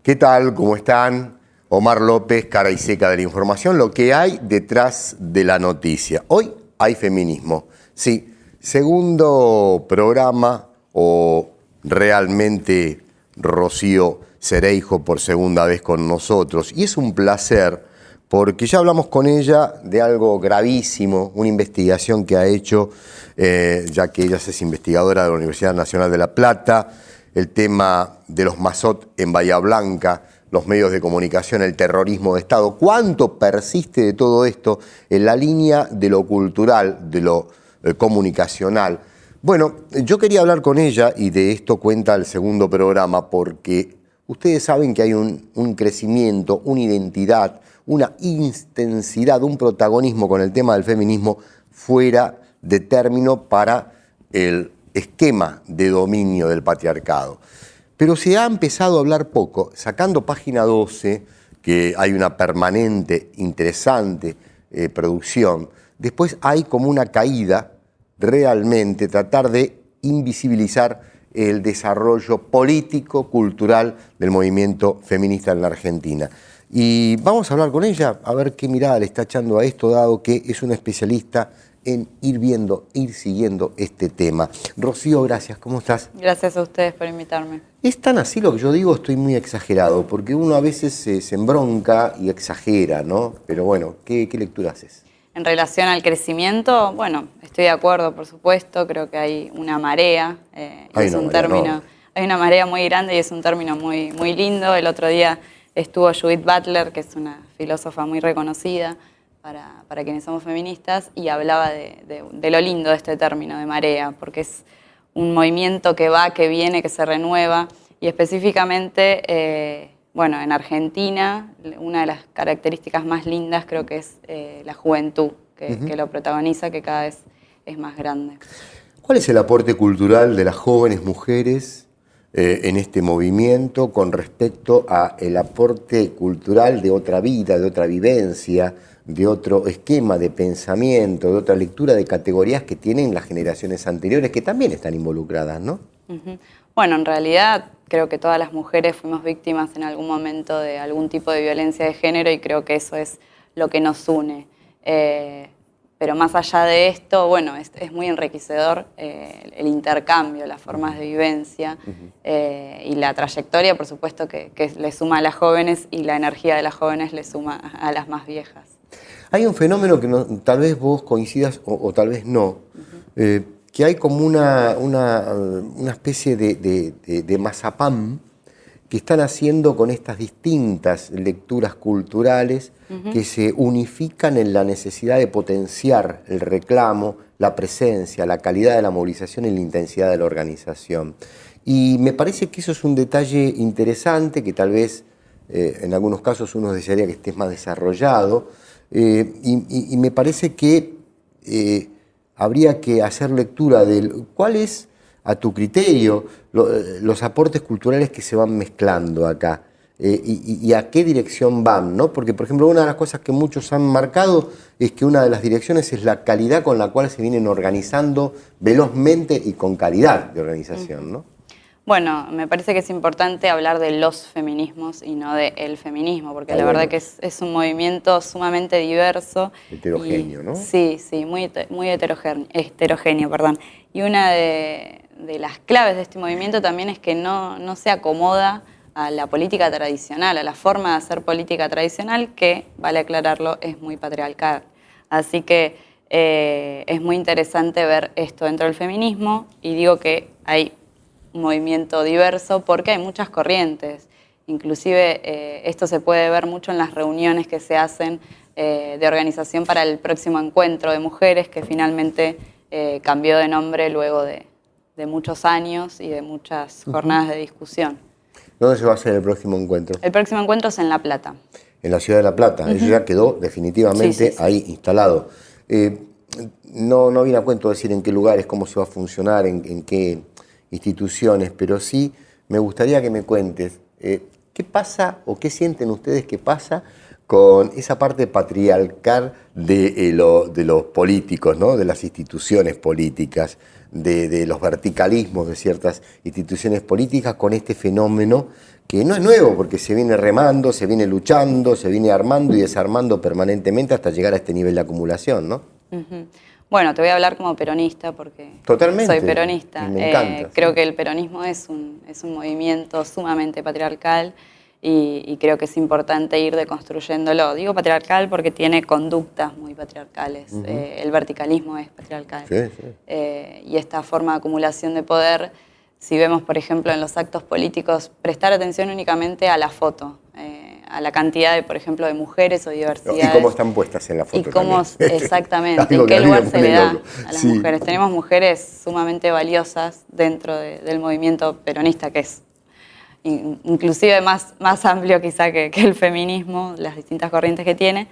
¿Qué tal? ¿Cómo están? Omar López, cara y seca de la información, lo que hay detrás de la noticia. Hoy hay feminismo. Sí, segundo programa o realmente Rocío Cereijo por segunda vez con nosotros. Y es un placer porque ya hablamos con ella de algo gravísimo, una investigación que ha hecho, ya que ella es investigadora de la Universidad Nacional de La Plata, el tema de los Mazot en Bahía Blanca, los medios de comunicación, el terrorismo de Estado. ¿Cuánto persiste de todo esto en la línea de lo cultural, de lo comunicacional? Bueno, yo quería hablar con ella, y de esto cuenta el segundo programa, porque ustedes saben que hay un crecimiento, una identidad, una intensidad, un protagonismo con el tema del feminismo fuera de término para el esquema de dominio del patriarcado. Pero se ha empezado a hablar poco, sacando Página 12, que hay una permanente, interesante producción. Después hay como una caída, realmente, tratar de invisibilizar el desarrollo político, cultural del movimiento feminista en la Argentina. Y vamos a hablar con ella, a ver qué mirada le está echando a esto, dado que es una especialista en ir viendo, ir siguiendo este tema. Rocío, gracias. ¿Cómo estás? Gracias a ustedes por invitarme. Es tan así lo que yo digo, estoy muy exagerado, porque uno a veces se embronca y exagera, ¿no? Pero bueno, ¿qué lectura haces? En relación al crecimiento, bueno, estoy de acuerdo, por supuesto. Creo que hay una marea. Hay una marea muy grande y es un término muy, muy lindo. El otro día estuvo Judith Butler, que es una filósofa muy reconocida para quienes somos feministas, y hablaba de lo lindo de este término de marea, porque es un movimiento que va, que viene, que se renueva, y específicamente, bueno, en Argentina, una de las características más lindas creo que es la juventud, que lo protagoniza, que cada vez es más grande. ¿Cuál es el aporte cultural de las jóvenes mujeres en este movimiento con respecto al aporte cultural de otra vida, de otra vivencia, de otro esquema de pensamiento, de otra lectura de categorías que tienen las generaciones anteriores, que también están involucradas, ¿no? Bueno, en realidad creo que todas las mujeres fuimos víctimas en algún momento de algún tipo de violencia de género, y creo que eso es lo que nos une. Pero más allá de esto, bueno, es muy enriquecedor el intercambio, las formas de vivencia y la trayectoria, por supuesto, que le suma a las jóvenes, y la energía de las jóvenes le suma a las más viejas. Hay un fenómeno que tal vez vos coincidas o tal vez no, que hay como una especie de mazapán que están haciendo con estas distintas lecturas culturales que se unifican en la necesidad de potenciar el reclamo, la presencia, la calidad de la movilización y la intensidad de la organización. Y me parece que eso es un detalle interesante, que tal vez en algunos casos uno desearía que esté más desarrollado, y me parece que habría que hacer lectura de cuál es, a tu criterio, los aportes culturales que se van mezclando acá y a qué dirección van, ¿no? Porque, por ejemplo, una de las cosas que muchos han marcado es que una de las direcciones es la calidad con la cual se vienen organizando velozmente y con calidad de organización, ¿no? Bueno, me parece que es importante hablar de los feminismos y no de el feminismo, porque la verdad que es un movimiento sumamente diverso. Heterogéneo, ¿no? Sí, muy heterogéneo, perdón. Y una de las claves de este movimiento también es que no se acomoda a la política tradicional, a la forma de hacer política tradicional, que, vale aclararlo, es muy patriarcal. Así que es muy interesante ver esto dentro del feminismo, y digo que hay un movimiento diverso porque hay muchas corrientes. Inclusive esto se puede ver mucho en las reuniones que se hacen de organización para el próximo encuentro de mujeres, que finalmente cambió de nombre luego de muchos años y de muchas jornadas de discusión. ¿Dónde se va a hacer el próximo encuentro? El próximo encuentro es en La Plata. En la ciudad de La Plata. Eso ya quedó definitivamente ahí instalado. No viene a cuento decir en qué lugares, cómo se va a funcionar, en qué instituciones, pero sí me gustaría que me cuentes qué pasa o qué sienten ustedes que pasa con esa parte patriarcal de los políticos, ¿no? De las instituciones políticas, de los verticalismos de ciertas instituciones políticas, con este fenómeno que no es nuevo, porque se viene remando, se viene luchando, se viene armando y desarmando permanentemente hasta llegar a este nivel de acumulación, ¿no? Ujú. Bueno, te voy a hablar como peronista porque Totalmente. soy peronista. Y me encanta. Creo que el peronismo es un movimiento sumamente patriarcal y creo que es importante ir deconstruyéndolo. Digo patriarcal porque tiene conductas muy patriarcales. El verticalismo es patriarcal. Sí, sí. Y esta forma de acumulación de poder, si vemos, por ejemplo, en los actos políticos, prestar atención únicamente a la foto, a la cantidad de, por ejemplo, de mujeres o diversidades. Y cómo están puestas en la foto. Y cómo, también. exactamente, en qué lugar se le da a las mujeres. Tenemos mujeres sumamente valiosas dentro del movimiento peronista, que es inclusive más amplio quizá que el feminismo, las distintas corrientes que tiene,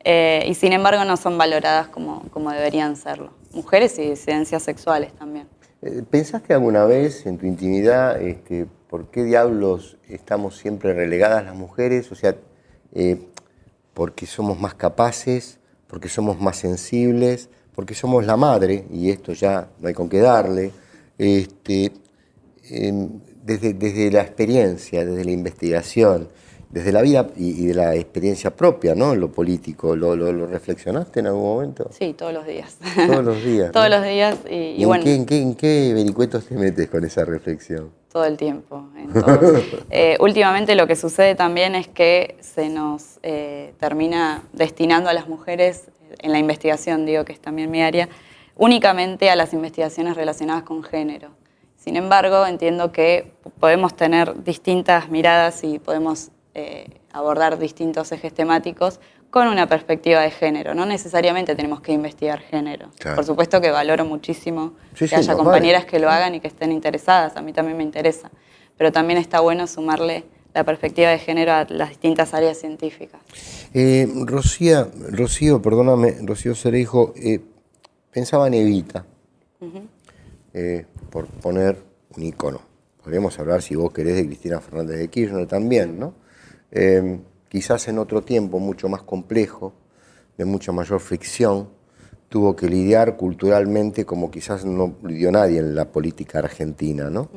y sin embargo no son valoradas como deberían serlo. Mujeres y disidencias sexuales también. ¿Pensaste alguna vez en tu intimidad por qué diablos estamos siempre relegadas las mujeres? O sea, porque somos más capaces, porque somos más sensibles, porque somos la madre, y esto ya no hay con qué darle. Desde la experiencia, desde la investigación, desde la vida y de la experiencia propia, ¿no? En lo político, ¿lo reflexionaste en algún momento? Sí, todos los días. Todos los días. Todos ¿no? los días. Y bueno, ¿En qué vericuetos te metes con esa reflexión? Todo el tiempo. En todos. Últimamente lo que sucede también es que se nos termina destinando a las mujeres, en la investigación, digo que es también mi área, únicamente a las investigaciones relacionadas con género. Sin embargo, entiendo que podemos tener distintas miradas y podemos abordar distintos ejes temáticos con una perspectiva de género. No necesariamente tenemos que investigar género. Claro. Por supuesto que valoro muchísimo que haya compañeras que lo hagan y que estén interesadas. A mí también me interesa. Pero también está bueno sumarle la perspectiva de género a las distintas áreas científicas. Rocío Cereijo, pensaba en Evita, por poner un ícono. Podríamos hablar, si vos querés, de Cristina Fernández de Kirchner también, ¿no? Quizás en otro tiempo mucho más complejo, de mucha mayor fricción, tuvo que lidiar culturalmente como quizás no lidió nadie en la política argentina, ¿no?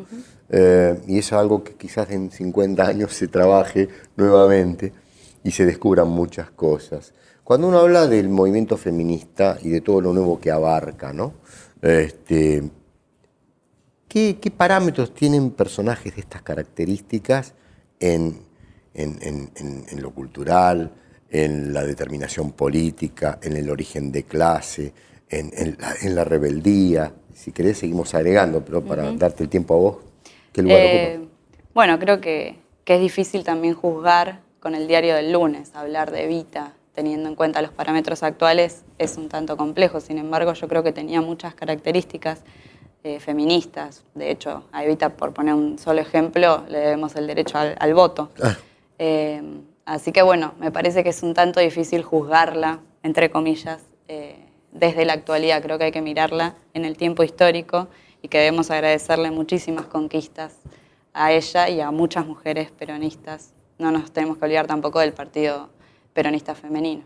Y eso es algo que quizás en 50 años se trabaje nuevamente y se descubran muchas cosas. Cuando uno habla del movimiento feminista y de todo lo nuevo que abarca, ¿no? ¿Qué parámetros tienen personajes de estas características en lo cultural, en la determinación política, en el origen de clase, en la rebeldía? Si querés seguimos agregando, pero para darte el tiempo a vos, ¿qué lugar ocupa? Bueno, creo que es difícil también juzgar con el diario del lunes, hablar de Evita, teniendo en cuenta los parámetros actuales, es un tanto complejo. Sin embargo, yo creo que tenía muchas características feministas. De hecho, a Evita, por poner un solo ejemplo, le debemos el derecho al voto. Así que bueno, me parece que es un tanto difícil juzgarla, entre comillas, desde la actualidad. Creo que hay que mirarla en el tiempo histórico y que debemos agradecerle muchísimas conquistas a ella y a muchas mujeres peronistas. No nos tenemos que olvidar tampoco del Partido Peronista Femenino.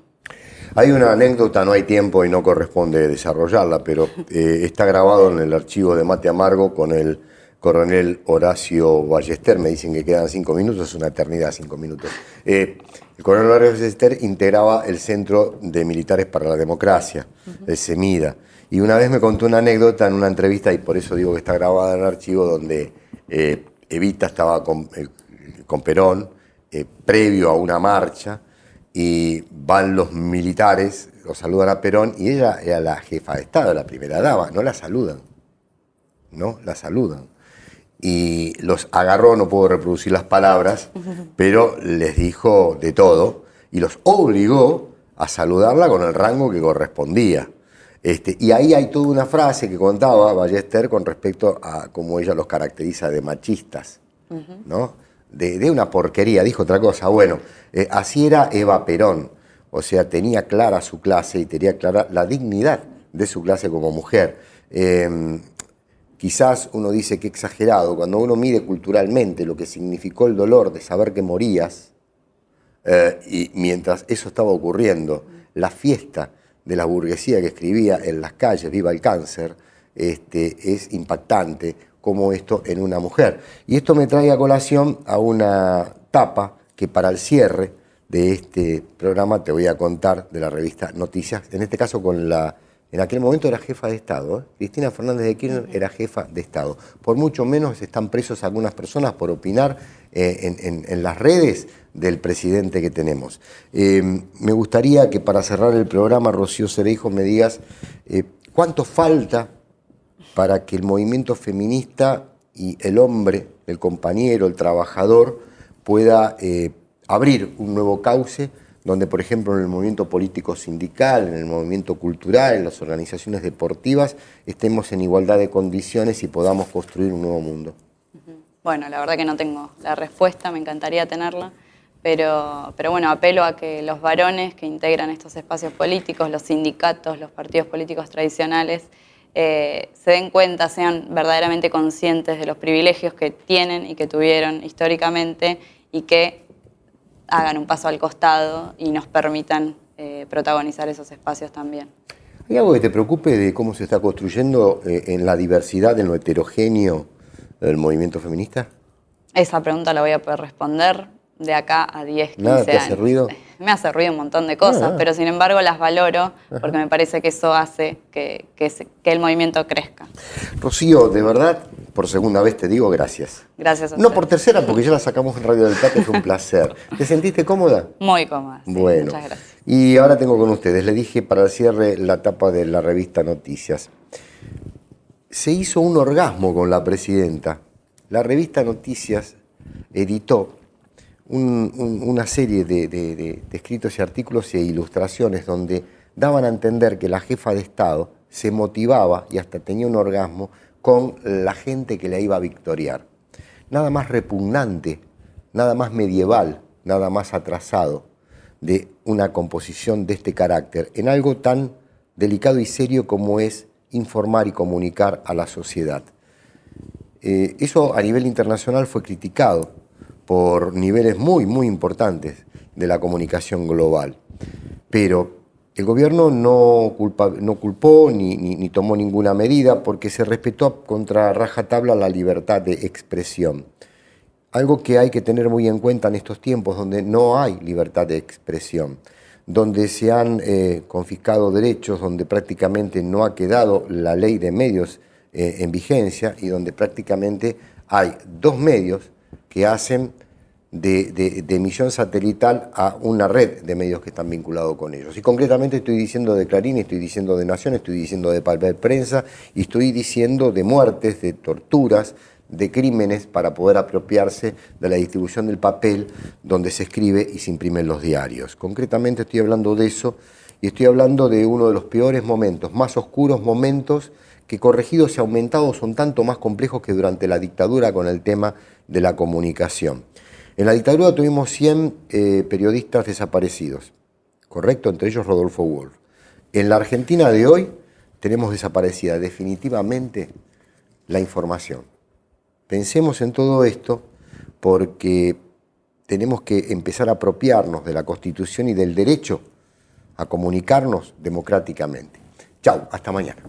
Hay una anécdota, no hay tiempo y no corresponde desarrollarla, pero está grabado en el archivo de Mate Amargo con el coronel Horacio Ballester. Me dicen que quedan 5 minutos, es una eternidad 5 minutos. El coronel Horacio Ballester integraba el Centro de Militares para la Democracia, el CEMIDA. Y una vez me contó una anécdota en una entrevista, y por eso digo que está grabada en el archivo, donde Evita estaba con Perón, previo a una marcha, y van los militares, lo saludan a Perón, y ella era la jefa de Estado, la primera dama, no la saludan. Y los agarró, no puedo reproducir las palabras, pero les dijo de todo, y los obligó a saludarla con el rango que correspondía. Y ahí hay toda una frase que contaba Ballester con respecto a cómo ella los caracteriza de machistas, ¿no? De una porquería, dijo otra cosa. Bueno, así era Eva Perón, o sea, tenía clara su clase y tenía clara la dignidad de su clase como mujer. Quizás uno dice que exagerado, cuando uno mide culturalmente lo que significó el dolor de saber que morías, y mientras eso estaba ocurriendo, la fiesta de la burguesía que escribía en las calles, viva el cáncer, es impactante. como esto en una mujer. Y esto me trae a colación a una tapa que para el cierre de este programa te voy a contar de la revista Noticias, en este caso en aquel momento era jefa de Estado, ¿eh? Cristina Fernández de Kirchner era jefa de Estado. Por mucho menos están presos algunas personas por opinar en las redes del presidente que tenemos. Me gustaría que para cerrar el programa, Rocío Cereijo, me digas cuánto falta para que el movimiento feminista y el hombre, el compañero, el trabajador, pueda abrir un nuevo cauce donde, por ejemplo, en el movimiento político sindical, en el movimiento cultural, en las organizaciones deportivas, estemos en igualdad de condiciones y podamos construir un nuevo mundo. Bueno, la verdad que no tengo la respuesta, me encantaría tenerla, pero bueno, apelo a que los varones que integran estos espacios políticos, los sindicatos, los partidos políticos tradicionales, se den cuenta, sean verdaderamente conscientes de los privilegios que tienen y que tuvieron históricamente y que hagan un paso al costado y nos permitan protagonizar esos espacios también. ¿Hay algo que te preocupe de cómo se está construyendo en la diversidad, en lo heterogéneo del movimiento feminista? Esa pregunta la voy a poder responder de acá a 10, 15 ¿Nada años. te hace ruido? Me hace ruido un montón de cosas, pero sin embargo las valoro porque me parece que eso hace que el movimiento crezca. Rocío, de verdad, por segunda vez te digo gracias. Gracias a No ustedes. por tercera, porque ya la sacamos en Radio del Plata, es un placer. ¿Te sentiste cómoda? Muy cómoda. Sí, Bueno, muchas gracias. y ahora tengo con ustedes, le dije para el cierre la tapa de la revista Noticias. Se hizo un orgasmo con la presidenta. La revista Noticias editó una serie de escritos y artículos e ilustraciones donde daban a entender que la jefa de Estado se motivaba y hasta tenía un orgasmo con la gente que la iba a victoriar. Nada más repugnante, nada más medieval, nada más atrasado de una composición de este carácter en algo tan delicado y serio como es informar y comunicar a la sociedad. Eso a nivel internacional fue criticado por niveles muy, muy importantes de la comunicación global. Pero el gobierno no culpó ni tomó ninguna medida porque se respetó contra rajatabla la libertad de expresión. Algo que hay que tener muy en cuenta en estos tiempos donde no hay libertad de expresión, donde se han confiscado derechos, donde prácticamente no ha quedado la ley de medios en vigencia y donde prácticamente hay dos medios que hacen de emisión satelital a una red de medios que están vinculados con ellos. Y concretamente estoy diciendo de Clarín, estoy diciendo de Nación, estoy diciendo de Papel Prensa y estoy diciendo de muertes, de torturas, de crímenes para poder apropiarse de la distribución del papel donde se escribe y se imprimen los diarios. Concretamente estoy hablando de eso y estoy hablando de uno de los peores momentos, más oscuros momentos que corregidos y aumentados son tanto más complejos que durante la dictadura con el tema de la comunicación. En la dictadura tuvimos 100 periodistas desaparecidos, ¿correcto? Entre ellos Rodolfo Wolf. En la Argentina de hoy tenemos desaparecida definitivamente la información. Pensemos en todo esto porque tenemos que empezar a apropiarnos de la Constitución y del derecho a comunicarnos democráticamente. Chau, hasta mañana.